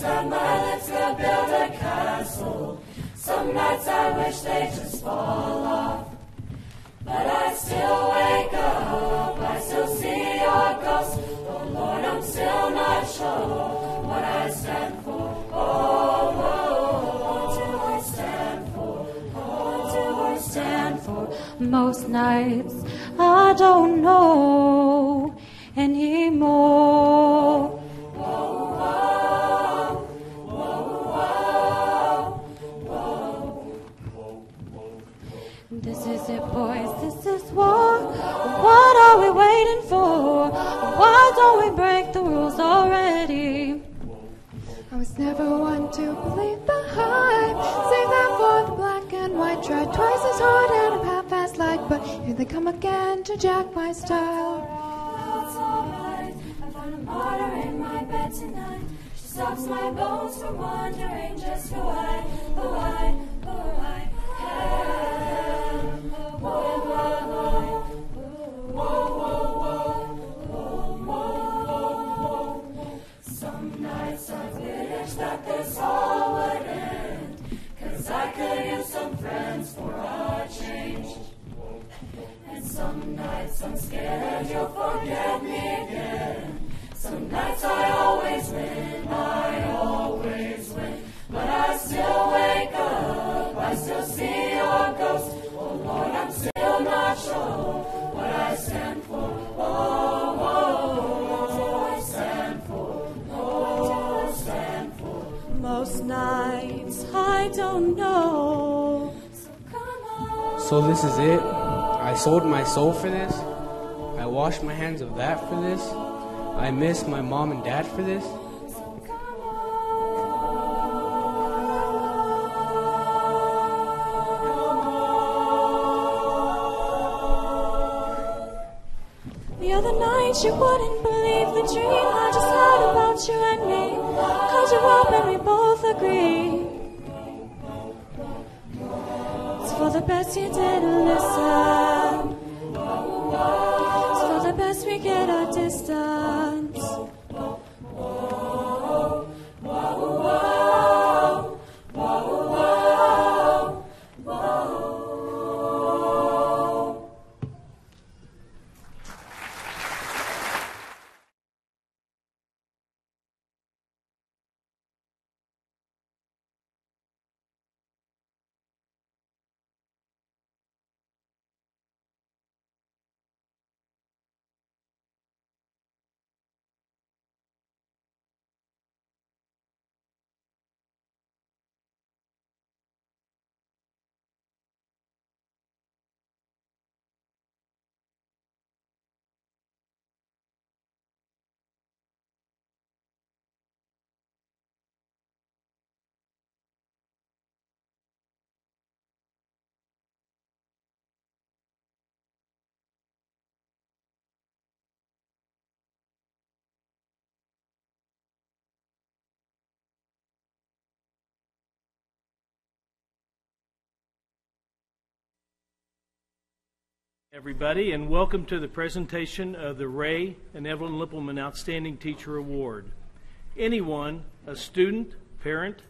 that my lips could build a castle. Some nights I wish they'd just fall off. But I still wake up, I still see your ghost. Oh Lord, I'm still not sure what I stand for. Oh, what do I stand for? What do I stand for? Most nights I don't know anymore. This is it, boys, this is war. What are we waiting for? Why don't we break the rules already? I was never one to believe the hype. Save that for the black and white. Tried twice as hard and I'm half-assed like, but here they come again to jack my style. That's alright, I found a martyr in my bed tonight. She stops my bones from wondering just who I am. Some nights I wish that this all would end, 'cause I could use some friends for a change. And some nights I'm scared you'll forget me again. Some nights I always win, but I still wake up, I still see your ghost. Oh Lord, I'm still not sure what I stand for. Oh, what do I stand for? Oh, what do I stand for? Most nights I don't know. So come on. So this is it? I sold my soul for this? I washed my hands of that for this? I miss my mom and dad for this? The other night you wouldn't believe the dream I just had about you and me. Called you up and we both agreed it's for the best you didn't listen. It's for the best we get our distance. Everybody, and welcome to the presentation of the Ray and Evelyn Lippelman Outstanding Teacher Award. Anyone, a student, parent,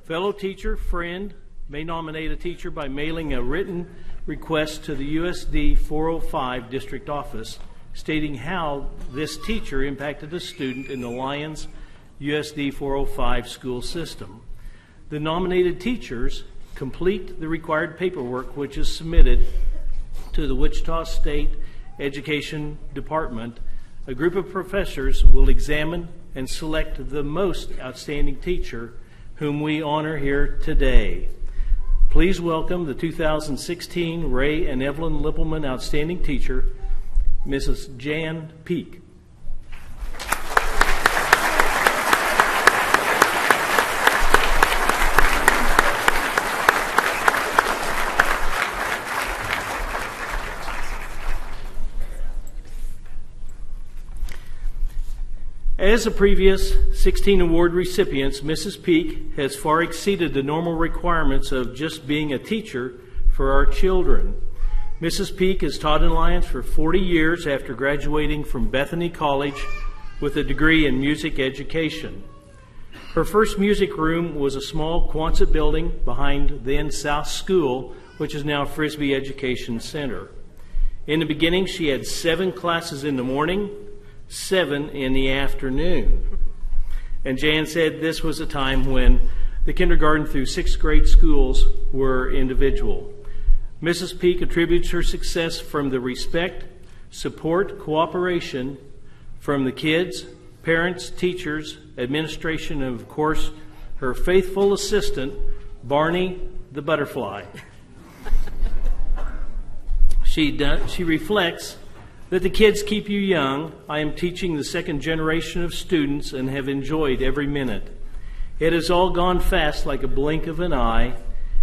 fellow teacher, friend, may nominate a teacher by mailing a written request to the USD 405 district office stating how this teacher impacted a student in the Lyons USD 405 school system. The nominated teachers complete the required paperwork, which is submitted to the Wichita State Education Department. A group of professors will examine and select the most outstanding teacher whom we honor here today. Please welcome the 2016 Ray and Evelyn Lippelman Outstanding Teacher, Mrs. Jan Peak. As the previous 16 award recipients, Mrs. Peak has far exceeded the normal requirements of just being a teacher for our children. Mrs. Peak has taught in Lyons for 40 years after graduating from Bethany College with a degree in music education. Her first music room was a small Quonset building behind then South School, which is now Frisbee Education Center. In the beginning, she had 7 classes in the morning, 7 in the afternoon. And Jan said this was a time when the kindergarten through 6th grade schools were individual. Mrs. Peak attributes her success from the respect, support, cooperation from the kids, parents, teachers, administration, and of course, her faithful assistant, Barney the Butterfly. She reflects that the kids keep you young. I am teaching the second generation of students and have enjoyed every minute. It has all gone fast like a blink of an eye,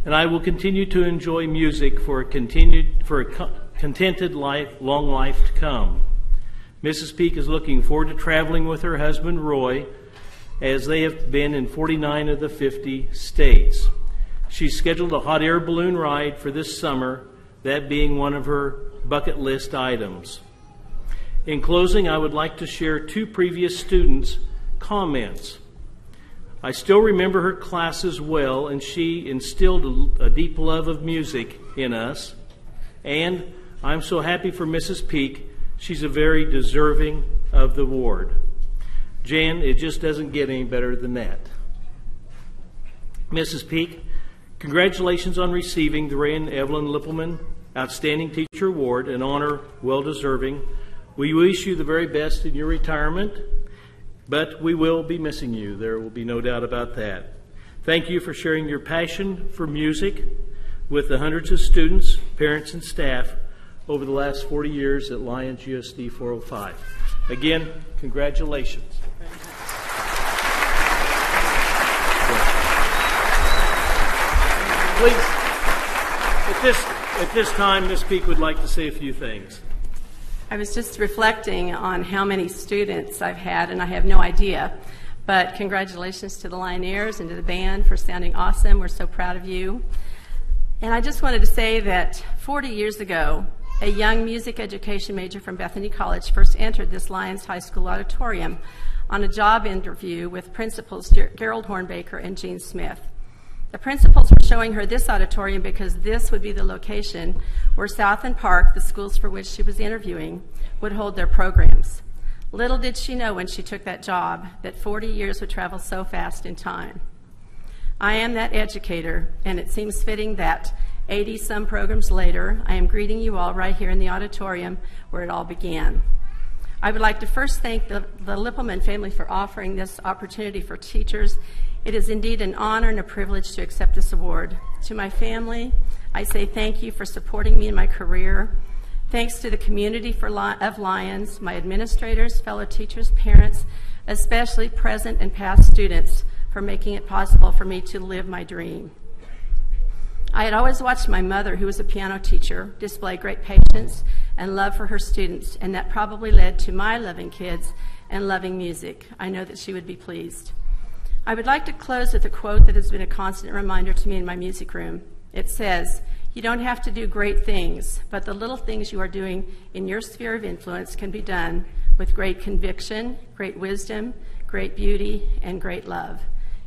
and I will continue to enjoy music for a contented life, long life to come. Mrs. Peak is looking forward to traveling with her husband, Roy, as they have been in 49 of the 50 states. She's scheduled a hot air balloon ride for this summer, that being one of her bucket list items. In closing, I would like to share 2 previous students' comments. I still remember her classes well, and she instilled a deep love of music in us. And I'm so happy for Mrs. Peak. She's a very deserving of the award. Jan, it just doesn't get any better than that. Mrs. Peak, congratulations on receiving the Ray and Evelyn Lippelman Outstanding Teacher Award, an honor well deserving. We wish you the very best in your retirement, but we will be missing you. There will be no doubt about that. Thank you for sharing your passion for music with the hundreds of students, parents, and staff over the last 40 years at Lyons USD 405. Again, congratulations. Please, at this time, Ms. Peak would like to say a few things. I was just reflecting on how many students I've had, and I have no idea. But congratulations to the Lionaires and to the band for sounding awesome. We're so proud of you. And I just wanted to say that 40 years ago, a young music education major from Bethany College first entered this Lyons High School auditorium on a job interview with principals Gerald Hornbaker and Gene Smith. The principals were showing her this auditorium because this would be the location where South and Park, the schools for which she was interviewing, would hold their programs. Little did she know when she took that job that 40 years would travel so fast in time. I am that educator, and it seems fitting that 80-some programs later, I am greeting you all right here in the auditorium where it all began. I would like to first thank the Lippelman family for offering this opportunity for teachers. It is indeed an honor and a privilege to accept this award. To my family, I say thank you for supporting me in my career. Thanks to the community of Lyons, my administrators, fellow teachers, parents, especially present and past students, for making it possible for me to live my dream. I had always watched my mother, who was a piano teacher, display great patience and love for her students, and that probably led to my loving kids and loving music. I know that she would be pleased. I would like to close with a quote that has been a constant reminder to me in my music room. It says, "You don't have to do great things, but the little things you are doing in your sphere of influence can be done with great conviction, great wisdom, great beauty, and great love."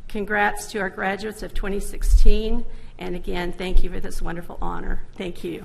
Congrats to our graduates of 2016, and again, thank you for this wonderful honor. Thank you.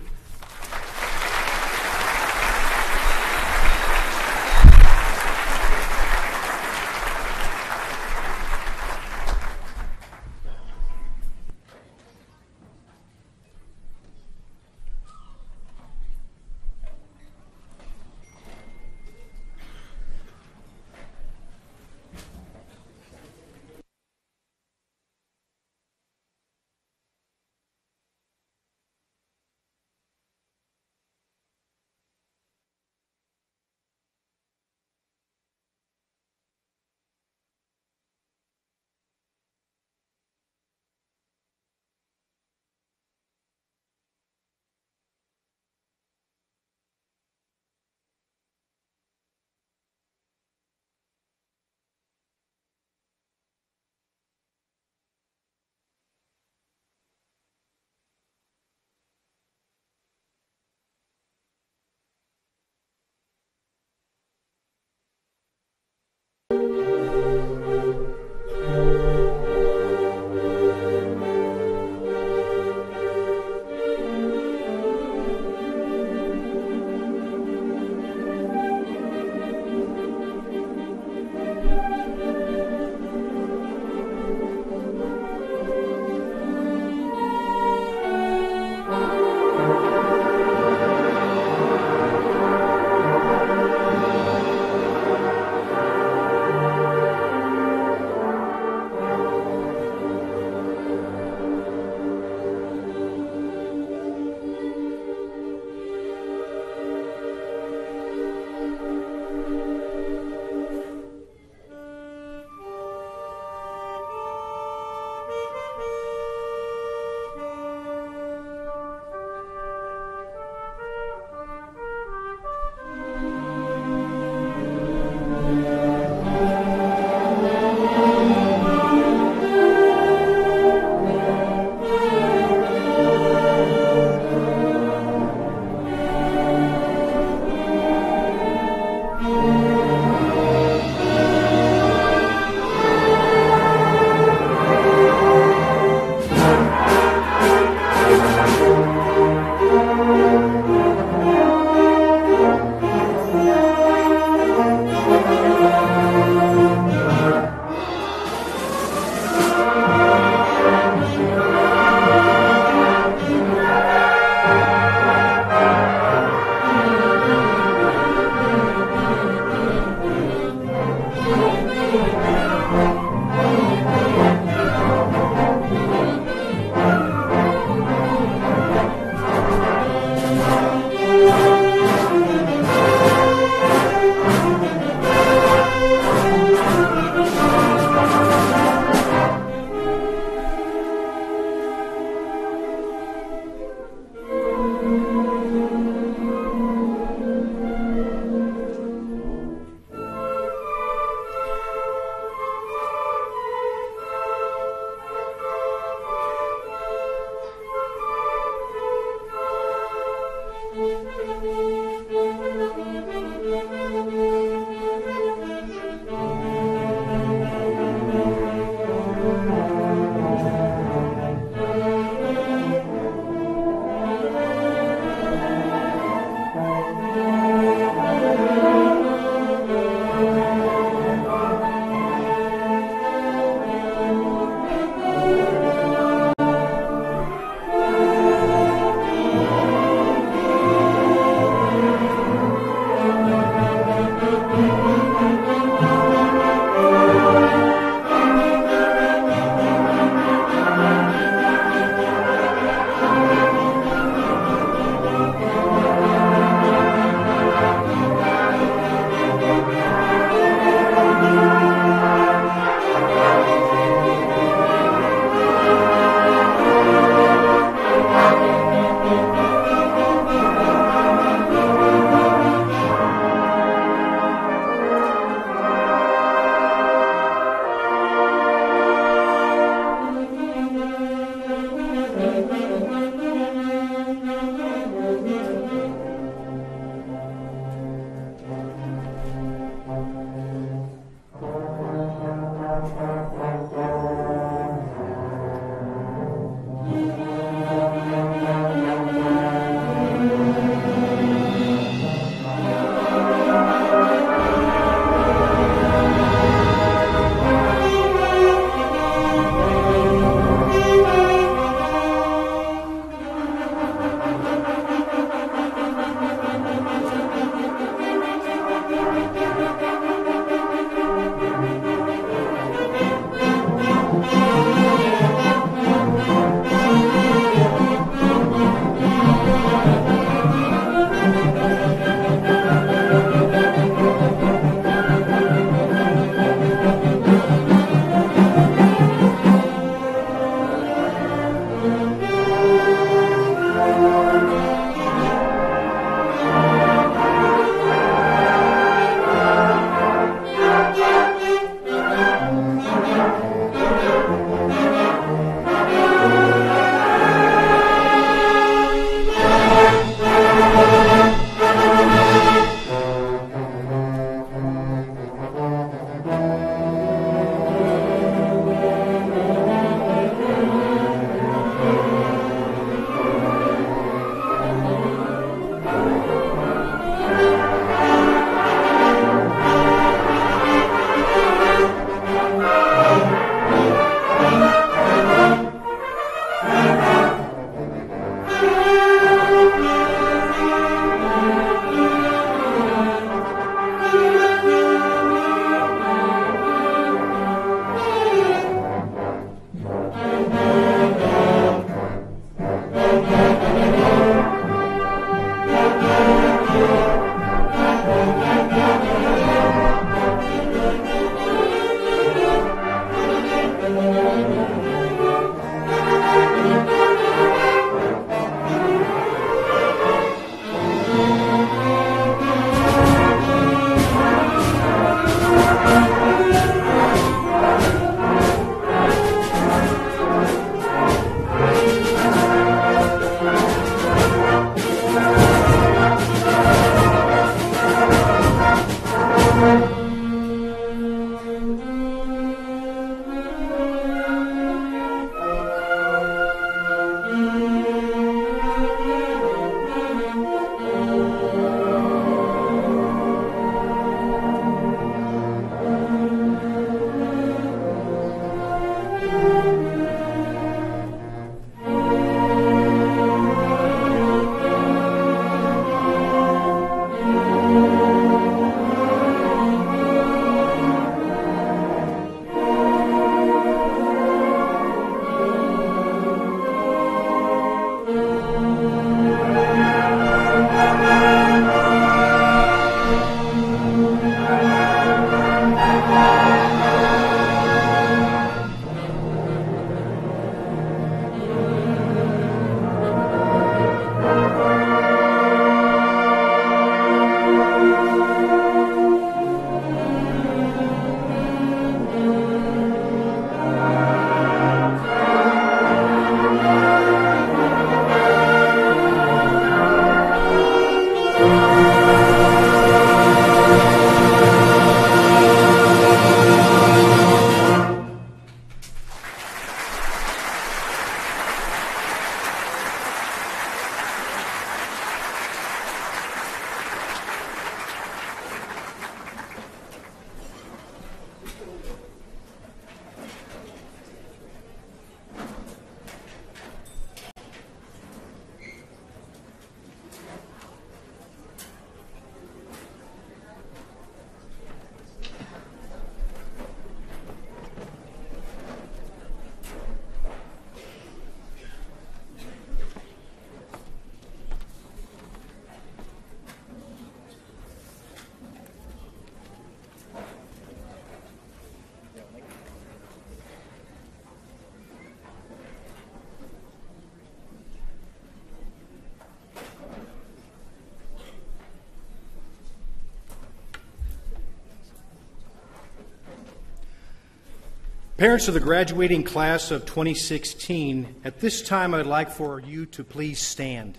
Parents of the graduating class of 2016, at this time I'd like for you to please stand.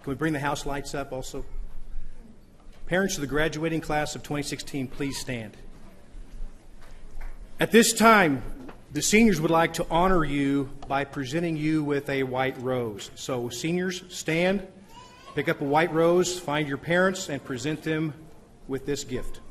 Can we bring the house lights up also? Parents of the graduating class of 2016, please stand. At this time, the seniors would like to honor you by presenting you with a white rose. So seniors, stand, pick up a white rose, find your parents, and present them with this gift.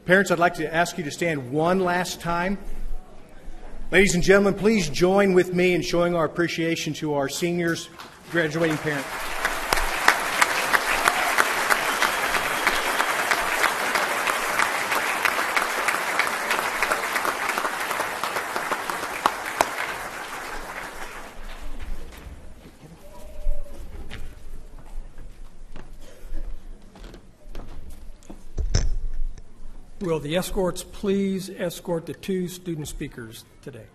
Parents, I'd like to ask you to stand one last time. Ladies and gentlemen, please join with me in showing our appreciation to our seniors, graduating parents. Will the escorts please escort the two student speakers today?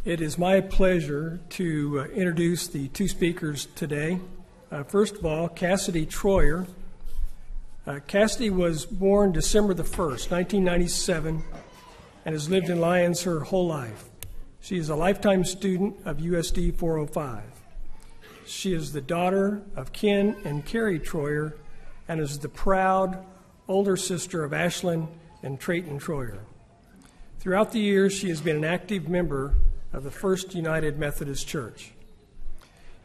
It is my pleasure to introduce the two speakers today. First of all, Cassidy Troyer. Cassidy was born December the 1st, 1997, and has lived in Lyons her whole life. She is a lifetime student of USD 405. She is the daughter of Ken and Carrie Troyer and is the proud older sister of Ashlyn and Trayton Troyer. Throughout the years, she has been an active member of the First United Methodist Church.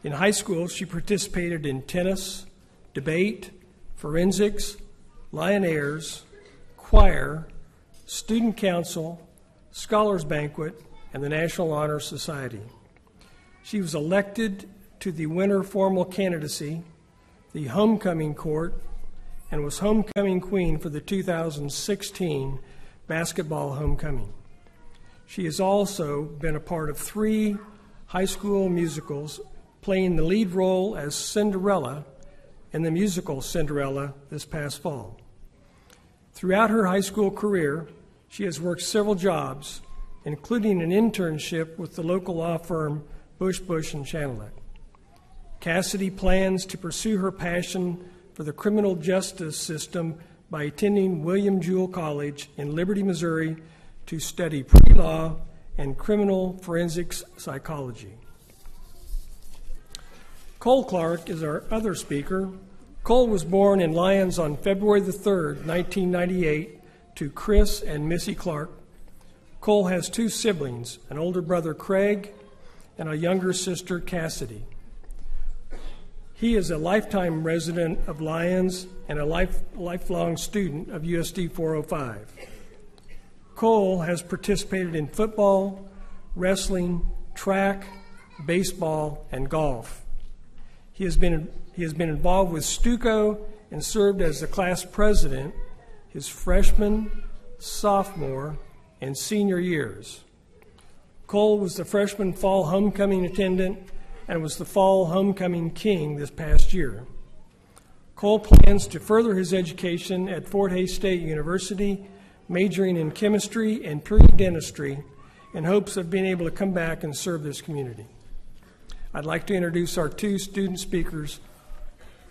In high school, she participated in tennis, debate, forensics, Lionaires, choir, student council, scholars banquet, and the National Honor Society. She was elected to the winter formal candidacy, the homecoming court, and was homecoming queen for the 2016 basketball homecoming. She has also been a part of 3 high school musicals, playing the lead role as Cinderella in the musical Cinderella this past fall. Throughout her high school career, she has worked several jobs, including an internship with the local law firm Bush and Chantelet. Cassidy plans to pursue her passion for the criminal justice system by attending William Jewell College in Liberty, Missouri, to study pre-law and criminal forensics psychology. Kole Clarke is our other speaker. Kole was born in Lyons on February the 3rd, 1998, to Chris and Missy Clarke. Kole has 2 siblings, an older brother, Craig, and a younger sister, Cassidy. He is a lifetime resident of Lyons and a lifelong student of USD 405. Kole has participated in football, wrestling, track, baseball, and golf. He has been involved with Stuco and served as the class president his freshman, sophomore, and senior years. Kole was the freshman fall homecoming attendant and was the fall homecoming king this past year. Kole plans to further his education at Fort Hays State University, majoring in chemistry and periodentistry, in hopes of being able to come back and serve this community. I'd like to introduce our 2 student speakers,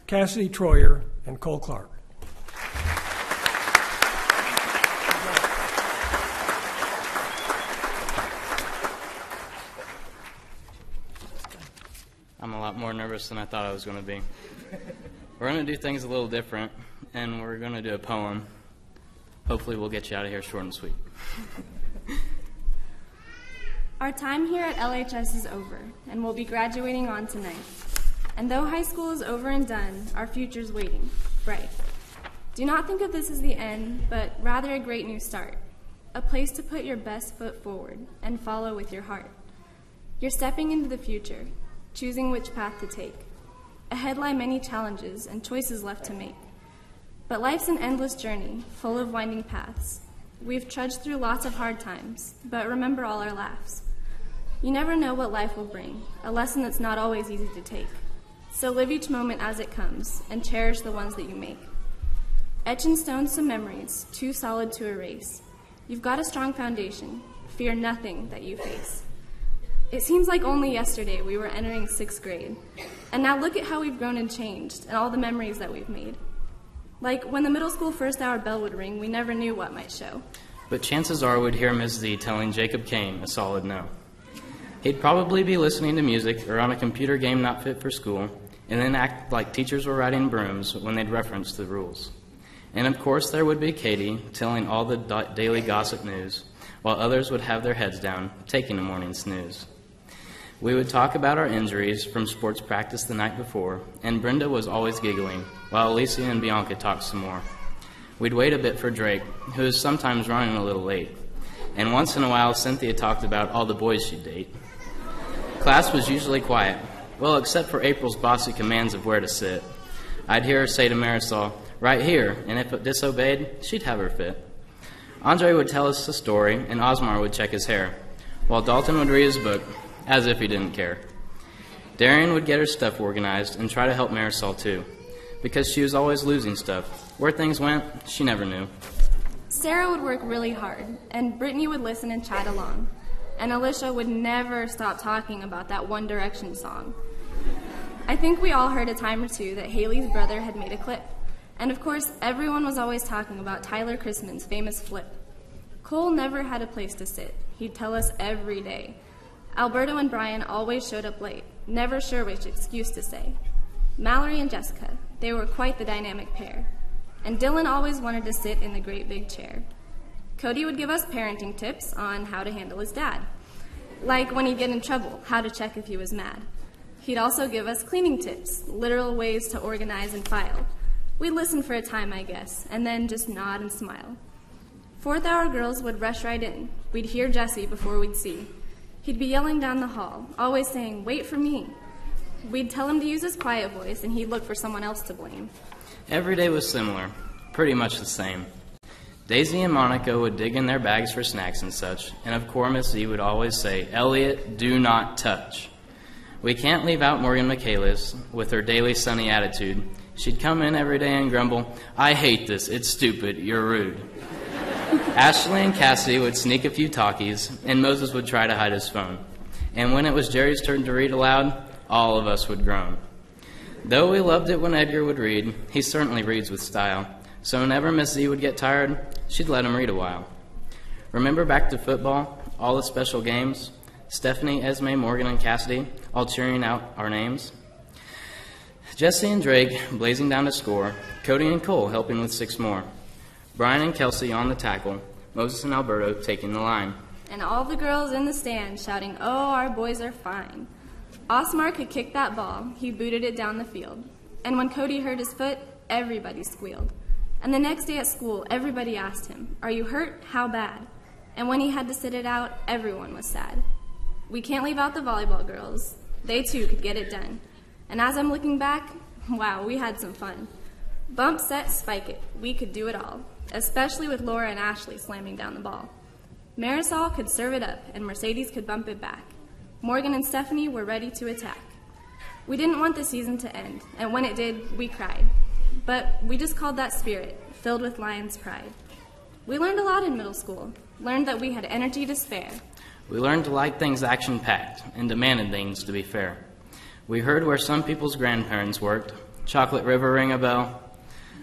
Cassidy Troyer and Kole Clarke. I'm a lot more nervous than I thought I was going to be. We're going to do things a little different, and we're going to do a poem. Hopefully we'll get you out of here short and sweet. Our time here at LHS is over, and we'll be graduating on tonight. And though high school is over and done, our future's waiting, bright. Do not think of this as the end, but rather a great new start, a place to put your best foot forward and follow with your heart. You're stepping into the future, choosing which path to take. Ahead lie many challenges and choices left to make. But life's an endless journey, full of winding paths. We've trudged through lots of hard times, but remember all our laughs. You never know what life will bring, a lesson that's not always easy to take. So live each moment as it comes, and cherish the ones that you make. Etch in stone some memories, too solid to erase. You've got a strong foundation, fear nothing that you face. It seems like only yesterday we were entering 6th grade, and now look at how we've grown and changed, and all the memories that we've made. Like when the middle school first hour bell would ring, we never knew what might show. But chances are we'd hear Ms. Z telling Jacob Kane a solid no. He'd probably be listening to music or on a computer game not fit for school, and then act like teachers were riding brooms when they'd reference the rules. And of course there would be Katie telling all the daily gossip news, while others would have their heads down, taking a morning snooze. We would talk about our injuries from sports practice the night before, and Brenda was always giggling, while Alicia and Bianca talked some more. We'd wait a bit for Drake, who was sometimes running a little late, and once in a while Cynthia talked about all the boys she'd date. Class was usually quiet, well, except for April's bossy commands of where to sit. I'd hear her say to Marisol, "Right here," and if it disobeyed, she'd have her fit. Andre would tell us a story, and Osmar would check his hair, while Dalton would read his book, as if he didn't care. Darian would get her stuff organized and try to help Marisol too, because she was always losing stuff. Where things went, she never knew. Sarah would work really hard, and Brittany would listen and chat along. And Alicia would never stop talking about that One Direction song. I think we all heard a time or two that Haley's brother had made a clip. And of course, everyone was always talking about Tyler Chrisman's famous flip. Kole never had a place to sit. He'd tell us every day. Alberto and Brian always showed up late, never sure which excuse to say. Mallory and Jessica, they were quite the dynamic pair. And Dylan always wanted to sit in the great big chair. Cody would give us parenting tips on how to handle his dad. Like when he'd get in trouble, how to check if he was mad. He'd also give us cleaning tips, literal ways to organize and file. We'd listen for a time, I guess, and then just nod and smile. 4th hour girls would rush right in. We'd hear Jesse before we'd see. He'd be yelling down the hall, always saying, "Wait for me." We'd tell him to use his quiet voice, and he'd look for someone else to blame. Every day was similar, pretty much the same. Daisy and Monica would dig in their bags for snacks and such, and of course Miss Z would always say, "Elliot, do not touch." We can't leave out Morgan Michaelis with her daily sunny attitude. She'd come in every day and grumble, "I hate this, it's stupid, you're rude." Ashley and Cassidy would sneak a few talkies, and Moses would try to hide his phone. And when it was Jerry's turn to read aloud, all of us would groan. Though we loved it when Edgar would read, he certainly reads with style. So whenever Miss Z would get tired, she'd let him read a while. Remember back to football, all the special games? Stephanie, Esme, Morgan, and Cassidy all cheering out our names? Jesse and Drake blazing down to score, Cody and Kole helping with 6 more. Brian and Kelsey on the tackle, Moses and Alberto taking the line. And all the girls in the stand shouting, "Oh, our boys are fine." Osmar could kick that ball. He booted it down the field. And when Cody hurt his foot, everybody squealed. And the next day at school, everybody asked him, "Are you hurt? How bad?" And when he had to sit it out, everyone was sad. We can't leave out the volleyball girls. They too could get it done. And as I'm looking back, wow, we had some fun. Bump, set, spike it. We could do it all, especially with Laura and Ashley slamming down the ball. Marisol could serve it up, and Mercedes could bump it back. Morgan and Stephanie were ready to attack. We didn't want the season to end, and when it did, we cried. But we just called that spirit, filled with Lyons pride. We learned a lot in middle school, learned that we had energy to spare. We learned to like things action-packed and demanded things to be fair. We heard where some people's grandparents worked. Chocolate River ring a bell.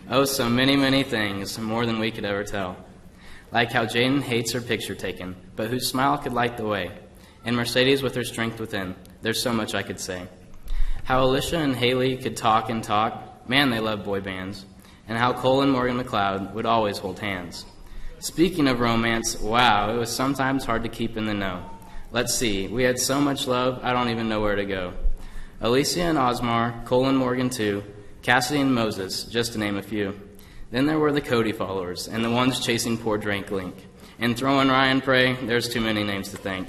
Oh, so many, many things, more than we could ever tell. Like how Jaden hates her picture taken, but whose smile could light the way. And Mercedes with her strength within. There's so much I could say. How Alicia and Haley could talk and talk. Man, they love boy bands. And how Kole and Morgan McLeod would always hold hands. Speaking of romance, wow, it was sometimes hard to keep in the know. Let's see, we had so much love, I don't even know where to go. Alicia and Osmar, Kole and Morgan too, Cassidy and Moses, just to name a few. Then there were the Cody followers, and the ones chasing poor Drake Link. And throwing Ryan Prey, there's too many names to thank.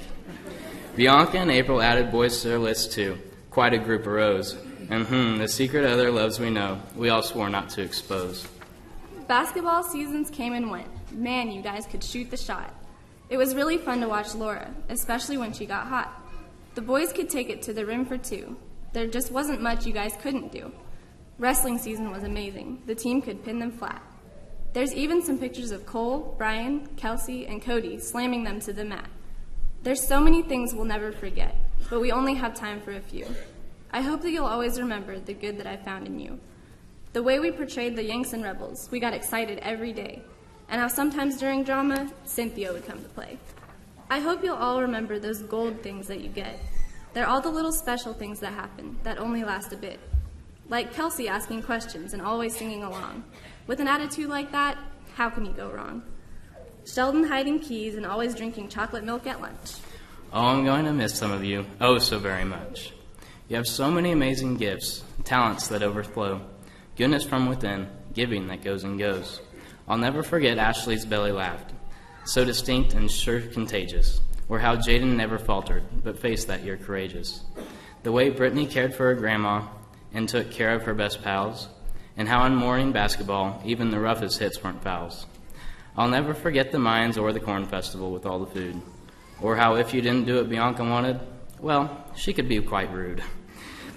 Bianca and April added boys to their list too. Quite a group arose. And the secret of their loves we know, we all swore not to expose. Basketball seasons came and went. Man, you guys could shoot the shot. It was really fun to watch Laura, especially when she got hot. The boys could take it to the rim for 2. There just wasn't much you guys couldn't do. Wrestling season was amazing. The team could pin them flat. There's even some pictures of Kole, Brian, Kelsey, and Cody slamming them to the mat. There's so many things we'll never forget, but we only have time for a few. I hope that you'll always remember the good that I found in you. The way we portrayed the Yanks and Rebels, we got excited every day, and how sometimes during drama, Cynthia would come to play. I hope you'll all remember those gold things that you get. They're all the little special things that happen that only last a bit. Like Kelsey asking questions and always singing along. With an attitude like that, how can you go wrong? Sheldon hiding keys and always drinking chocolate milk at lunch. Oh, I'm going to miss some of you, oh so very much. You have so many amazing gifts, talents that overflow, goodness from within, giving that goes and goes. I'll never forget Ashley's belly laugh, so distinct and sure contagious, or how Jaden never faltered, but faced that year courageous. The way Brittany cared for her grandma and took care of her best pals, and how in morning basketball, even the roughest hits weren't fouls. I'll never forget the mines or the corn festival with all the food, or how if you didn't do what Bianca wanted, well, she could be quite rude.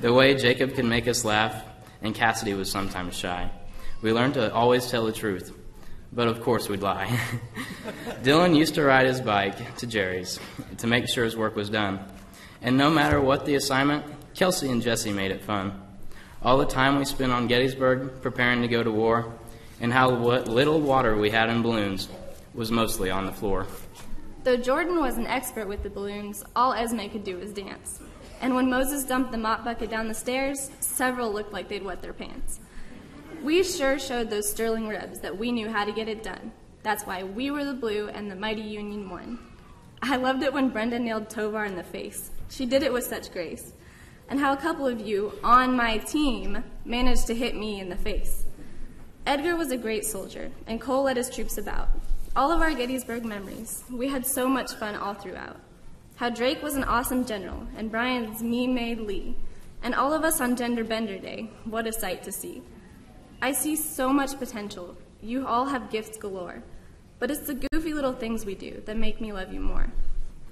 The way Jacob could make us laugh, and Cassidy was sometimes shy. We learned to always tell the truth, but of course we'd lie. Dylan used to ride his bike to Jerry's to make sure his work was done. And no matter what the assignment, Kelsey and Jesse made it fun. All the time we spent on Gettysburg preparing to go to war, and how what little water we had in balloons was mostly on the floor. Though Jordan was an expert with the balloons, all Esme could do was dance. And when Moses dumped the mop bucket down the stairs, several looked like they'd wet their pants. We sure showed those sterling Rebs that we knew how to get it done. That's why we were the blue and the mighty Union won. I loved it when Brenda nailed Tovar in the face. She did it with such grace. And how a couple of you, on my team, managed to hit me in the face. Edgar was a great soldier, and Kole led his troops about. All of our Gettysburg memories, we had so much fun all throughout. How Drake was an awesome general, and Brian's me-made Lee. And all of us on Gender Bender Day, what a sight to see. I see so much potential. You all have gifts galore. But it's the goofy little things we do that make me love you more.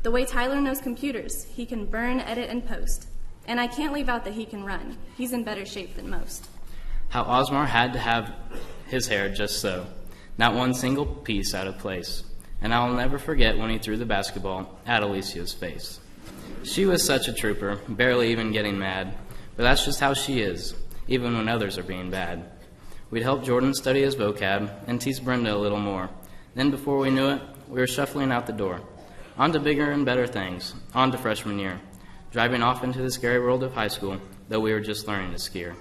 The way Tyler knows computers, he can burn, edit, and post. And I can't leave out that he can run. He's in better shape than most. How Osmar had to have his hair just so, not one single piece out of place. And I will never forget when he threw the basketball at Alicia's face. She was such a trooper, barely even getting mad, but that's just how she is, even when others are being bad. We'd help Jordan study his vocab and tease Brenda a little more. Then before we knew it, we were shuffling out the door. On to bigger and better things, on to freshman year, driving off into the scary world of high school, though we were just learning to skier.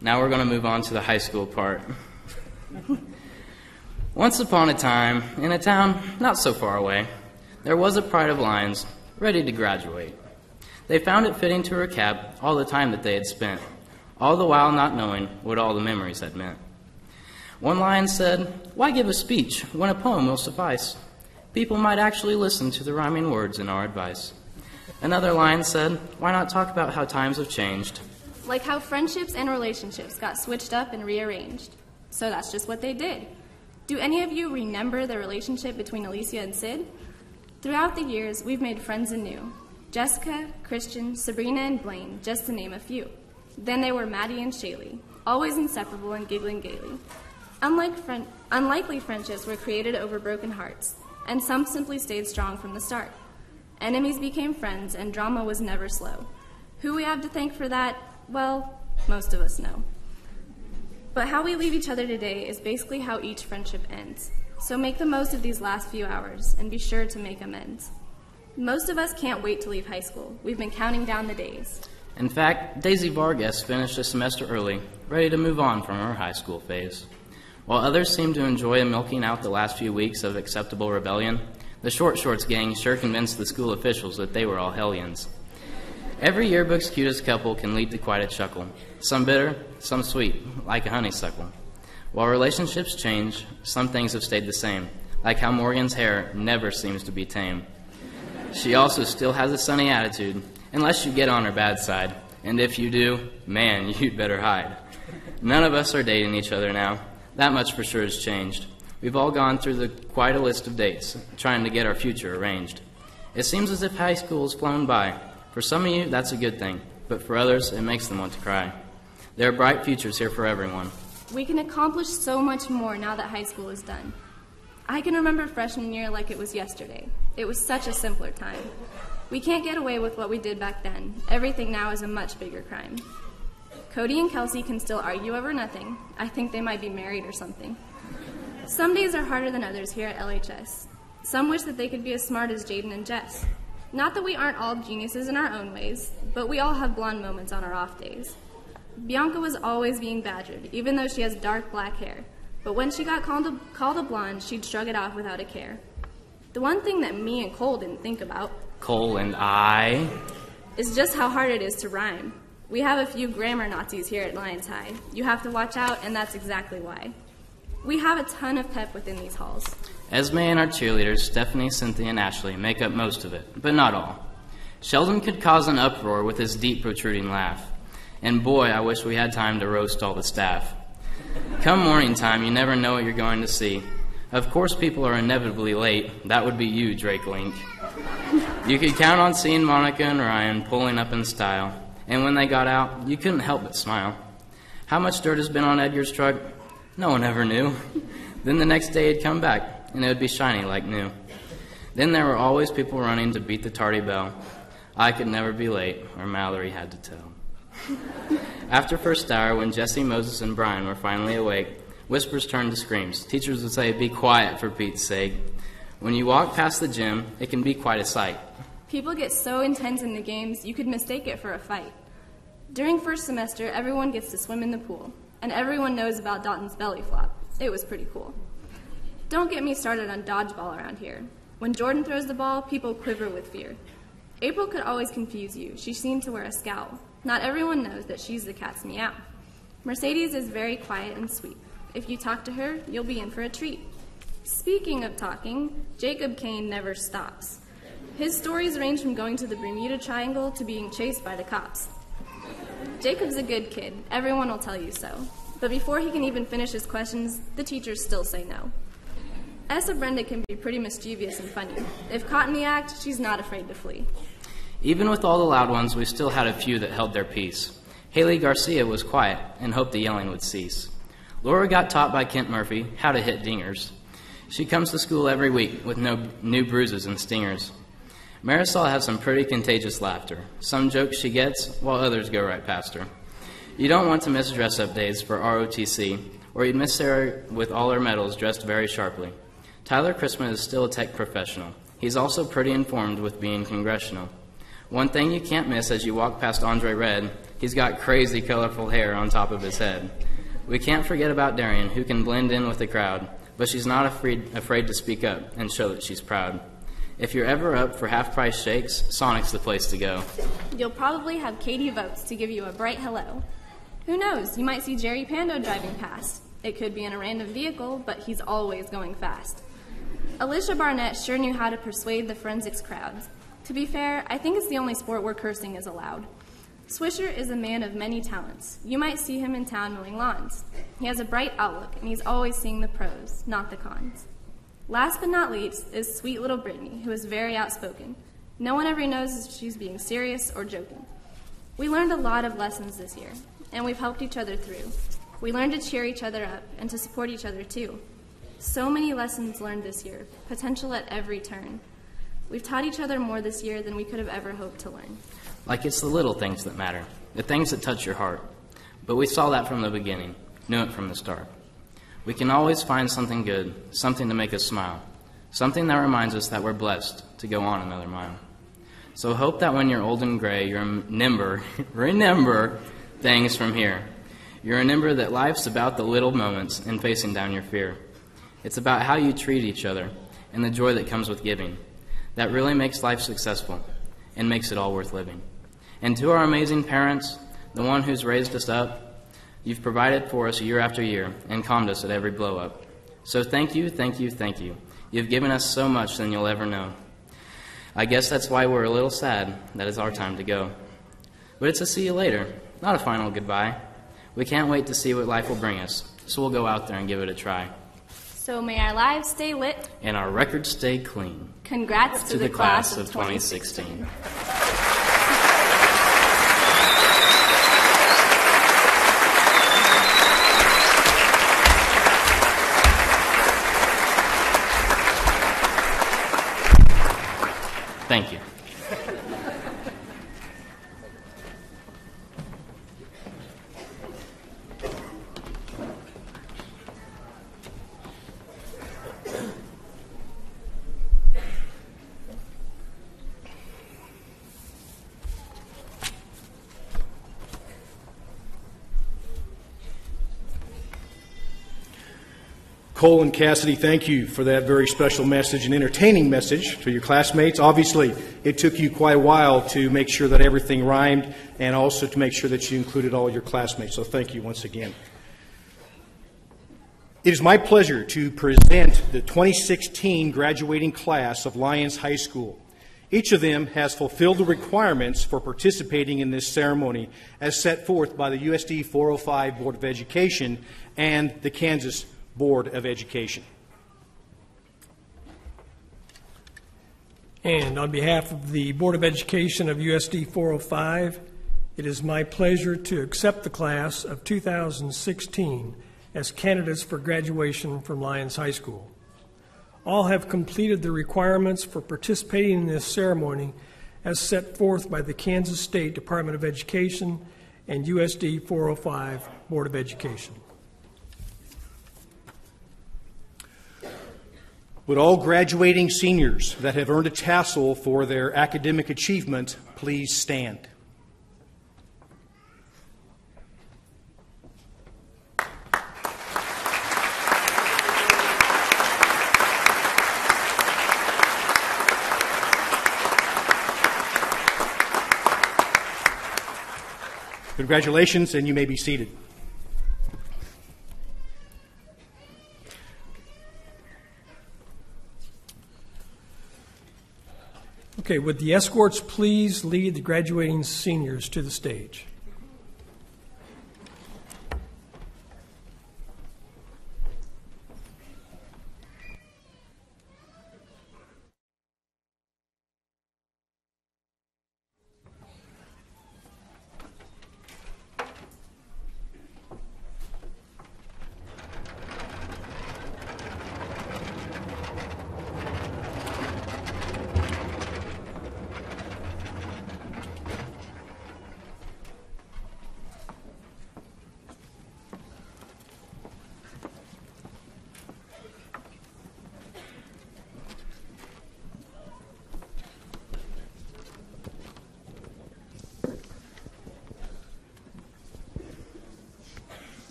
Now we're going to move on to the high school part. Once upon a time, in a town not so far away, there was a pride of Lyons ready to graduate. They found it fitting to recap all the time that they had spent, all the while not knowing what all the memories had meant. One Lion said, "Why give a speech when a poem will suffice? People might actually listen to the rhyming words in our advice." Another Lion said, "Why not talk about how times have changed? Like how friendships and relationships got switched up and rearranged. So that's just what they did. Do any of you remember the relationship between Alicia and Sid? Throughout the years, we've made friends anew. Jessica, Christian, Sabrina, and Blaine, just to name a few. Then there were Maddie and Shaylee, always inseparable and giggling gaily. Unlikely friendships were created over broken hearts, and some simply stayed strong from the start. Enemies became friends, and drama was never slow. Who we have to thank for that, well, most of us know. But how we leave each other today is basically how each friendship ends. So make the most of these last few hours, and be sure to make amends. Most of us can't wait to leave high school. We've been counting down the days. In fact, Daisy Vargas finished a semester early, ready to move on from her high school phase. While others seem to enjoy milking out the last few weeks of acceptable rebellion, the Short Shorts gang sure convinced the school officials that they were all hellions. Every yearbook's cutest couple can lead to quite a chuckle, some bitter, some sweet, like a honeysuckle. While relationships change, some things have stayed the same, like how Morgan's hair never seems to be tame. She also still has a sunny attitude, unless you get on her bad side, and if you do, man, you'd better hide. None of us are dating each other now. That much for sure has changed. We've all gone through quite a list of dates, trying to get our future arranged. It seems as if high school has flown by. For some of you, that's a good thing, but for others, it makes them want to cry. There are bright futures here for everyone. We can accomplish so much more now that high school is done. I can remember freshman year like it was yesterday. It was such a simpler time. We can't get away with what we did back then. Everything now is a much bigger crime. Cody and Kelsey can still argue over nothing. I think they might be married or something. Some days are harder than others here at LHS. Some wish that they could be as smart as Jaden and Jess. Not that we aren't all geniuses in our own ways, but we all have blonde moments on our off days. Bianca was always being badgered, even though she has dark black hair. But when she got called a blonde, she'd shrug it off without a care. The one thing that me and Kole didn't think about, Kole and I, is just how hard it is to rhyme. We have a few grammar Nazis here at Lyons High. You have to watch out, and that's exactly why. We have a ton of pep within these halls. Esme and our cheerleaders, Stephanie, Cynthia, and Ashley, make up most of it, but not all. Sheldon could cause an uproar with his deep, protruding laugh. And boy, I wish we had time to roast all the staff. Come morning time, you never know what you're going to see. Of course, people are inevitably late. That would be you, Drake Link. You could count on seeing Monica and Ryan pulling up in style. And when they got out, you couldn't help but smile. How much dirt has been on Edgar's truck? No one ever knew. Then the next day he'd come back, and it would be shiny like new. Then there were always people running to beat the tardy bell. I could never be late, or Mallory had to tell. After first hour, when Jesse, Moses, and Brian were finally awake, whispers turned to screams. Teachers would say, "Be quiet, for Pete's sake." When you walk past the gym, it can be quite a sight. People get so intense in the games, you could mistake it for a fight. During first semester, everyone gets to swim in the pool, and everyone knows about Dalton's belly flop. It was pretty cool. Don't get me started on dodgeball around here. When Jordan throws the ball, people quiver with fear. April could always confuse you. She seemed to wear a scowl. Not everyone knows that she's the cat's meow. Mercedes is very quiet and sweet. If you talk to her, you'll be in for a treat. Speaking of talking, Jacob Kane never stops. His stories range from going to the Bermuda Triangle to being chased by the cops. Jacob's a good kid. Everyone will tell you so. But before he can even finish his questions, the teachers still say no. Essa Brenda can be pretty mischievous and funny. If caught in the act, she's not afraid to flee. Even with all the loud ones, we still had a few that held their peace. Haley Garcia was quiet and hoped the yelling would cease. Laura got taught by Kent Murphy how to hit dingers. She comes to school every week with no new bruises and stingers. Marisol has some pretty contagious laughter. Some jokes she gets, while others go right past her. You don't want to miss dress-up days for ROTC, or you'd miss Sarah with all her medals dressed very sharply. Tyler Christman is still a tech professional. He's also pretty informed with being congressional. One thing you can't miss as you walk past Andre Red He's got crazy colorful hair on top of his head. We can't forget about Darian, who can blend in with the crowd, but she's not afraid to speak up and show that she's proud. If you're ever up for half-price shakes, Sonic's the place to go. You'll probably have Katie Votes to give you a bright hello. Who knows, you might see Jerry Pando driving past. It could be in a random vehicle, but he's always going fast. Alicia Barnett sure knew how to persuade the forensics crowds. To be fair, I think it's the only sport where cursing is allowed. Swisher is a man of many talents. You might see him in town mowing lawns. He has a bright outlook, and he's always seeing the pros, not the cons. Last but not least is sweet little Brittany, who is very outspoken. No one ever knows if she's being serious or joking. We learned a lot of lessons this year, and we've helped each other through. We learned to cheer each other up and to support each other too. So many lessons learned this year, potential at every turn. We've taught each other more this year than we could have ever hoped to learn. Like it's the little things that matter, the things that touch your heart. But we saw that from the beginning, knew it from the start. We can always find something good, something to make us smile, something that reminds us that we're blessed to go on another mile. So hope that when you're old and gray, you remember things from here. You remember that life's about the little moments and facing down your fear. It's about how you treat each other and the joy that comes with giving. That really makes life successful and makes it all worth living. And to our amazing parents, the one who's raised us up, you've provided for us year after year and calmed us at every blow up. So thank you, thank you, thank you. You've given us so much than you'll ever know. I guess that's why we're a little sad that it's our time to go. But it's a see you later, not a final goodbye. We can't wait to see what life will bring us, so we'll go out there and give it a try. So may our lives stay lit and our records stay clean. Congrats to the class of 2016. Thank you. Kole and Cassidy, thank you for that very special message and entertaining message to your classmates. Obviously, it took you quite a while to make sure that everything rhymed and also to make sure that you included all your classmates. So thank you once again. It is my pleasure to present the 2016 graduating class of Lyons High School. Each of them has fulfilled the requirements for participating in this ceremony as set forth by the USD 405 Board of Education and the Kansas Board of Education. And on behalf of the Board of Education of USD 405, it is my pleasure to accept the class of 2016 as candidates for graduation from Lyons High School. All have completed the requirements for participating in this ceremony as set forth by the Kansas State Department of Education and USD 405 Board of Education. Would all graduating seniors that have earned a tassel for their academic achievement please stand? Congratulations, and you may be seated. Okay, would the escorts please lead the graduating seniors to the stage?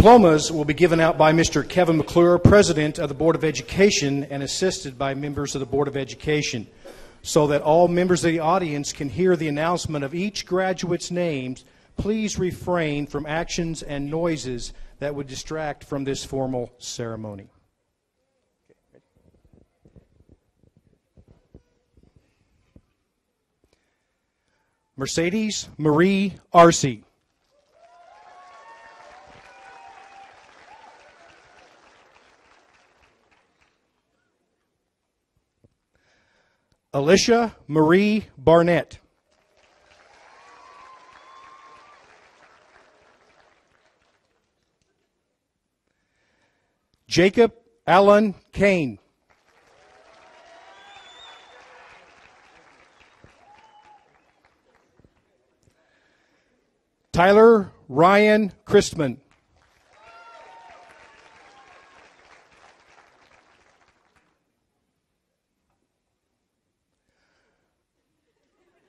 diplomas will be given out by Mr. Kevin McClure, President of the Board of Education, and assisted by members of the Board of Education, so that all members of the audience can hear the announcement of each graduate's names. Please refrain from actions and noises that would distract from this formal ceremony. Mercedes Marie Arce. Alicia Marie Barnett. Jacob Allen Kane. Tyler Ryan Christman.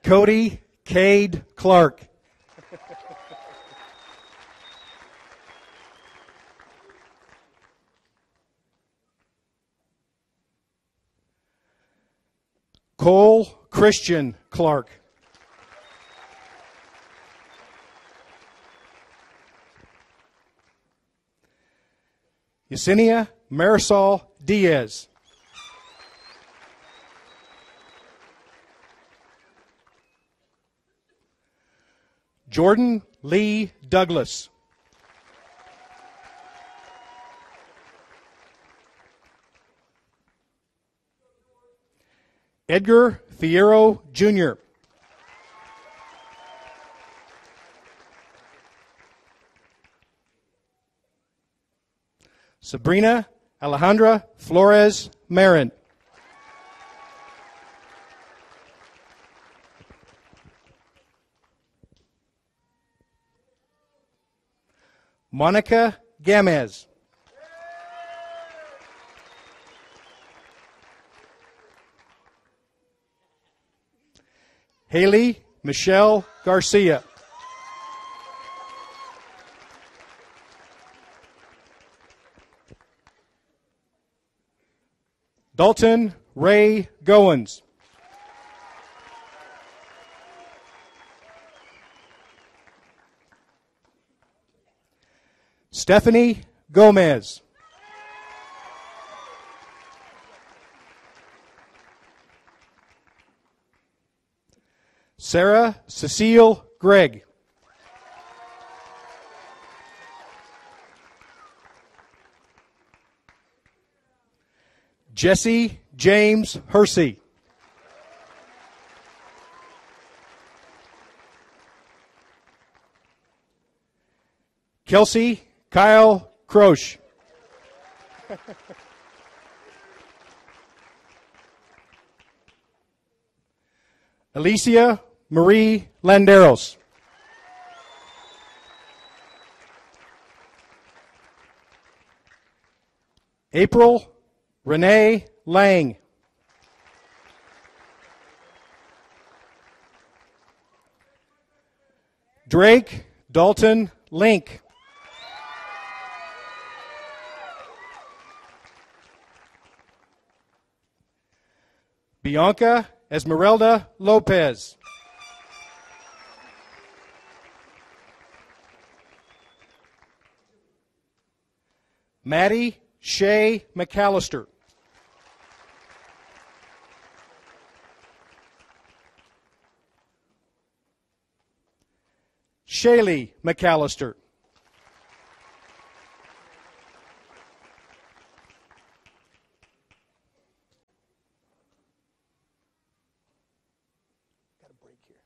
Cody Cade Clarke. Kole Christian Clarke. Yesenia Marisol Diaz. Jordan Lee Douglas. Edgar Fierro Jr. Sabrina Alejandra Flores Marin. Monica Gamez. Haley Michelle Garcia. Dalton Ray Goins. Stephanie Gomez. Sarah Cecile Gregg. Jesse James Hersey. Kelsey Kyle Croche. Alicia Marie Landeros. April Renee Lang. Drake Dalton Link. Bianca Esmeralda Lopez. Maddie Shay McAllister. Shaylee McAllister. Got a break here.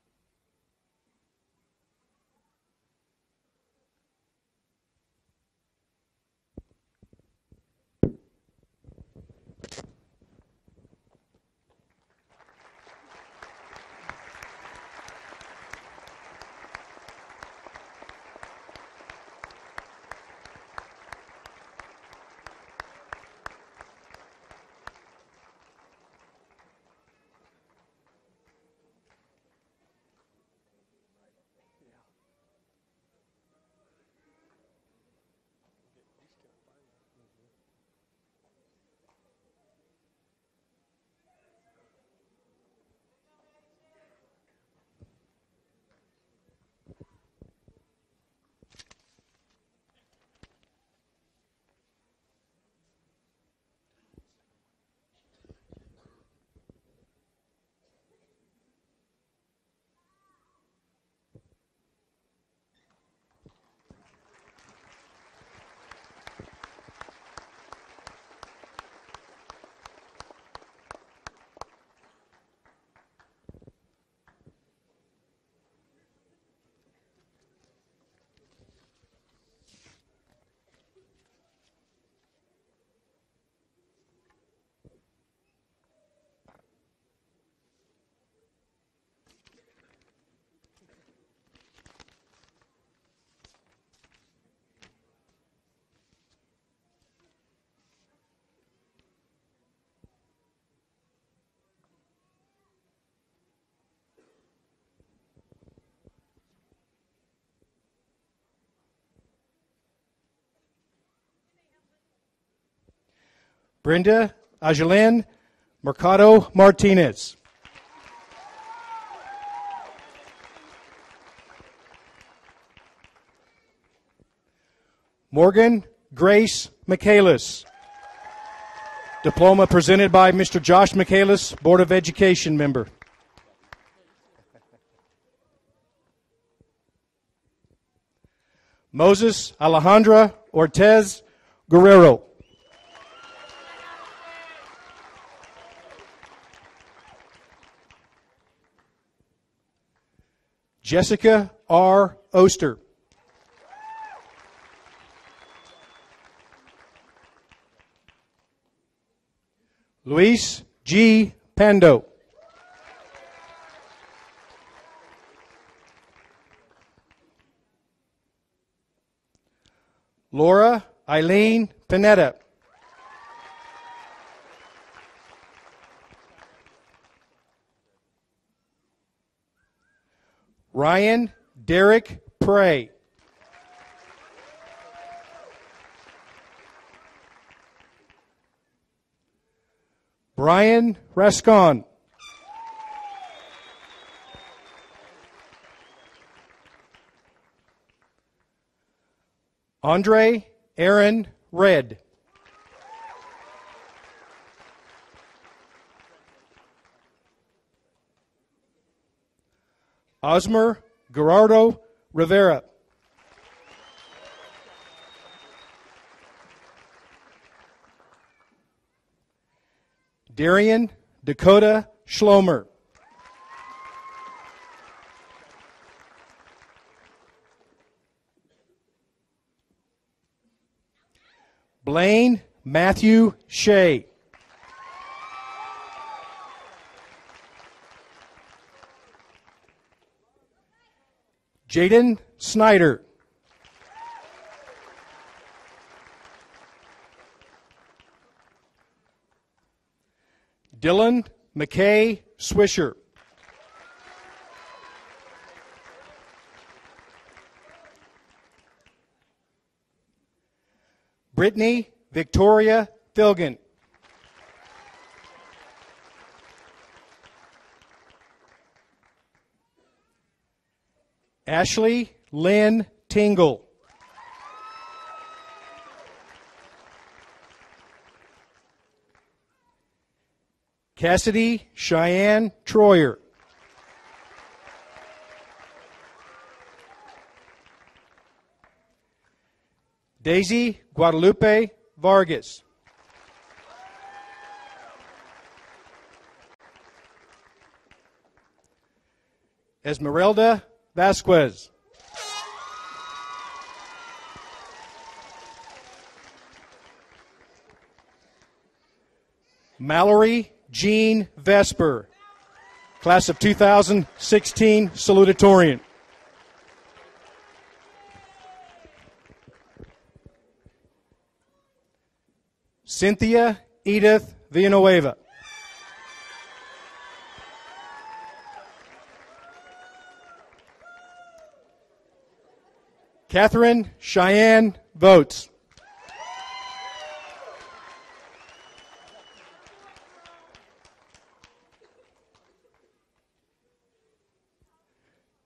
Brenda Angeline Mercado Martinez. Morgan Grace Michaelis. Diploma presented by Mr. Josh Michaelis, Board of Education member. Moses Alejandra Ortez Guerrero. Jessica R. Oster. Luis G. Pando. Laura Eileen Panetta. Ryan Derek Prey. Brian Rascon. Andre Aaron Red. Osmer Gerardo Rivera. Darian Dakota Schlomer. Blaine Matthew Shea. Jaden Snyder. Dylan McKay Swisher. Brittany Victoria Filgan. Ashley Lynn Tingle. Cassidy Cheyenne Troyer. Daisy Guadalupe Vargas. Esmeralda Vasquez. Mallory Jean Vesper, class of 2016 salutatorian. Cynthia Edith Villanueva. Catherine Cheyenne Votes.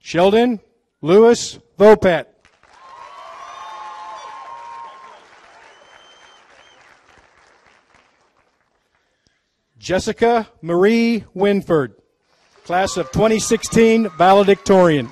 Sheldon Lewis Vopat. Jessica Marie Winford, class of 2016 valedictorian.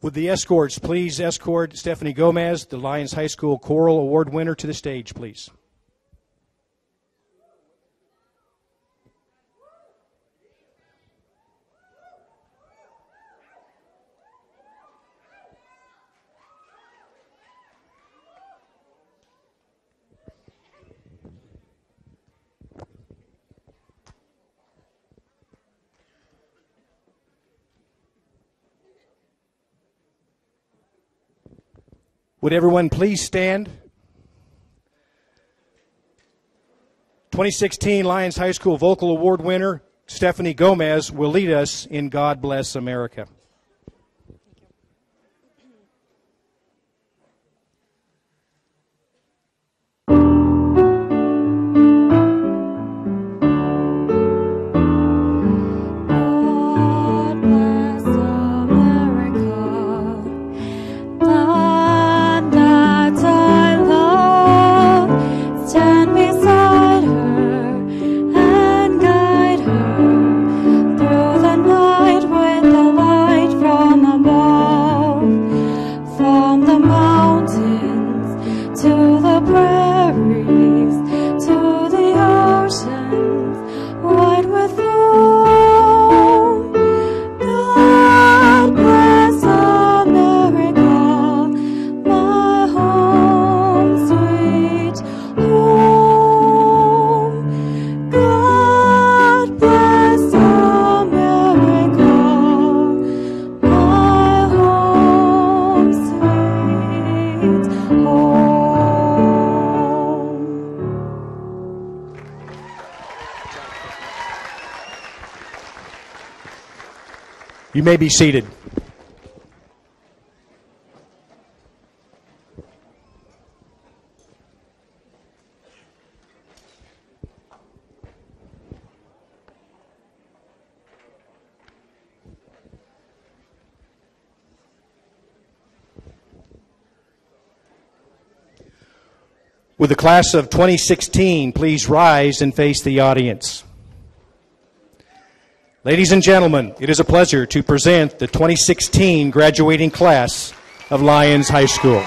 Would the escorts please escort Stephanie Gomez, the Lyons High School Choral Award winner, to the stage, please? Would everyone please stand? 2016 Lyons High School Vocal Award winner Stephanie Gomez will lead us in God Bless America. You may be seated. Would the class of 2016 please rise and face the audience? Ladies and gentlemen, it is a pleasure to present the 2016 graduating class of Lyons High School.